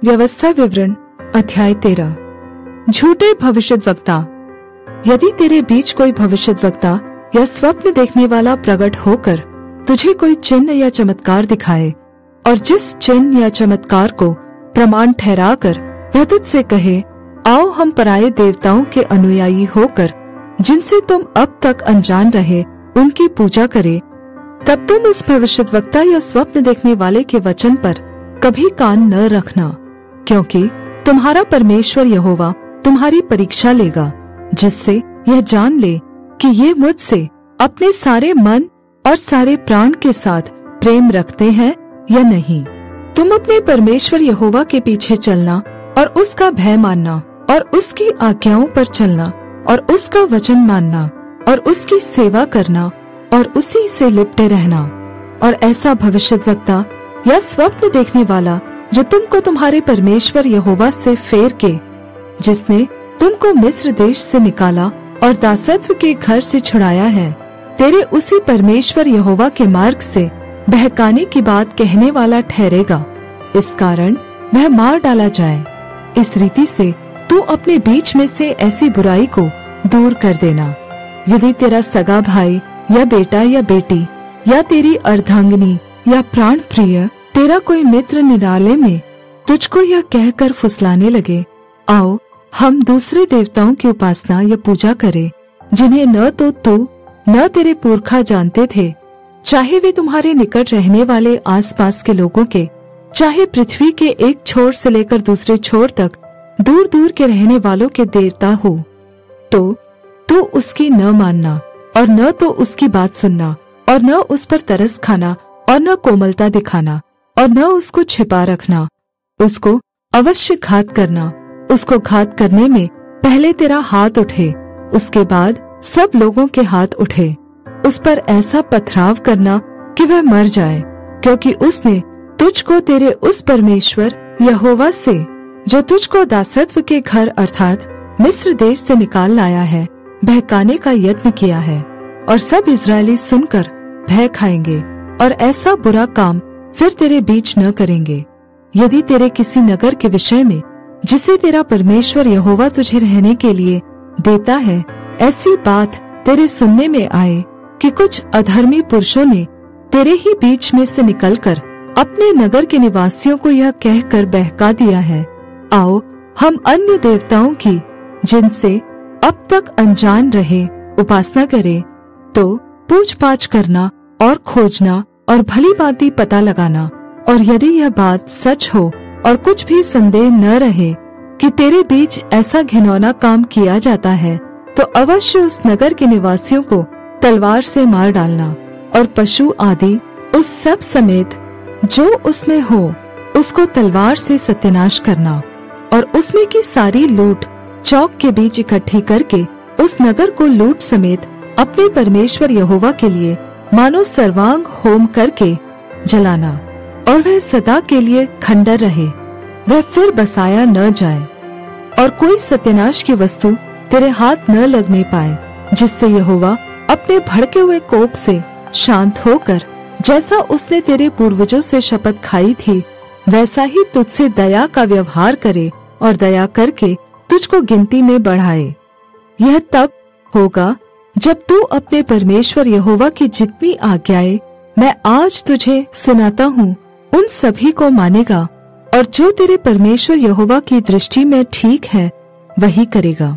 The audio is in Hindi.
व्यवस्था विवरण अध्याय 13। झूठे भविष्यद्वक्ता। यदि तेरे बीच कोई भविष्यद्वक्ता या स्वप्न देखने वाला प्रकट होकर तुझे कोई चिन्ह या चमत्कार दिखाए, और जिस चिन्ह या चमत्कार को प्रमाण ठहराकर वह तुझसे कहे, आओ हम पराये देवताओं के अनुयायी होकर जिनसे तुम अब तक अनजान रहे उनकी पूजा करे, तब तुम उस भविष्यद्वक्ता या स्वप्न देखने वाले के वचन पर कभी कान न रखना, क्योंकि तुम्हारा परमेश्वर यहोवा तुम्हारी परीक्षा लेगा, जिससे यह जान ले कि ये मुझसे अपने सारे मन और सारे प्राण के साथ प्रेम रखते हैं या नहीं। तुम अपने परमेश्वर यहोवा के पीछे चलना और उसका भय मानना और उसकी आज्ञाओं पर चलना और उसका वचन मानना और उसकी सेवा करना और उसी से लिपटे रहना। और ऐसा भविष्यद्वक्ता या स्वप्न देखने वाला जो तुमको तुम्हारे परमेश्वर यहोवा से फेर के, जिसने तुमको मिस्र देश से निकाला और दासत्व के घर से छुड़ाया है, तेरे उसी परमेश्वर यहोवा के मार्ग से बहकाने की बात कहने वाला ठहरेगा। इस कारण वह मार डाला जाए। इस रीति से तू अपने बीच में से ऐसी बुराई को दूर कर देना। यदि तेरा सगा भाई या बेटा या बेटी या तेरी अर्धांगिनी या प्राण प्रिय तेरा कोई मित्र निराले में तुझको यह कहकर फुसलाने लगे, आओ हम दूसरे देवताओं की उपासना या पूजा करें, जिन्हें न तो तू न तेरे पुरखा जानते थे, चाहे वे तुम्हारे निकट रहने वाले आसपास के लोगों के, चाहे पृथ्वी के एक छोर से लेकर दूसरे छोर तक दूर दूर के रहने वालों के देवता हो, तो तू उसकी न मानना और न तो उसकी बात सुनना और न उस पर तरस खाना और न कोमलता दिखाना और न उसको छिपा रखना। उसको अवश्य घात करना। उसको घात करने में पहले तेरा हाथ उठे, उसके बाद सब लोगों के हाथ उठे। उस पर ऐसा पथराव करना कि वह मर जाए, क्योंकि उसने तुझको तेरे उस परमेश्वर यहोवा से, जो तुझको दासत्व के घर अर्थात मिस्र देश से निकाल लाया है, बहकाने का यत्न किया है। और सब इस्राएली सुनकर भय खाएंगे और ऐसा बुरा काम फिर तेरे बीच न करेंगे। यदि तेरे किसी नगर के विषय में, जिसे तेरा परमेश्वर यहोवा तुझे रहने के लिए देता है, ऐसी बात तेरे सुनने में आए कि कुछ अधर्मी पुरुषों ने तेरे ही बीच में से निकलकर अपने नगर के निवासियों को यह कहकर बहका दिया है, आओ हम अन्य देवताओं की, जिनसे अब तक अनजान रहे, उपासना करें, तो पूछ पाछ करना और खोजना और भली भांति पता लगाना। और यदि यह बात सच हो और कुछ भी संदेह न रहे कि तेरे बीच ऐसा घिनौना काम किया जाता है, तो अवश्य उस नगर के निवासियों को तलवार से मार डालना और पशु आदि उस सब समेत जो उसमें हो उसको तलवार से सत्यानाश करना। और उसमें की सारी लूट चौक के बीच इकट्ठी करके उस नगर को लूट समेत अपने परमेश्वर यहोवा के लिए मानो सर्वांग होम करके जलाना, और वह सदा के लिए खंडर रहे, वह फिर बसाया न जाए। और कोई सत्यानाश की वस्तु तेरे हाथ न लगने पाए, जिससे यहोवा अपने भड़के हुए कोप से शांत होकर, जैसा उसने तेरे पूर्वजों से शपथ खाई थी, वैसा ही तुझसे दया का व्यवहार करे और दया करके तुझको गिनती में बढ़ाए। यह तब होगा जब तू अपने परमेश्वर यहोवा की जितनी आज्ञाएं मैं आज तुझे सुनाता हूँ उन सभी को मानेगा, और जो तेरे परमेश्वर यहोवा की दृष्टि में ठीक है वही करेगा।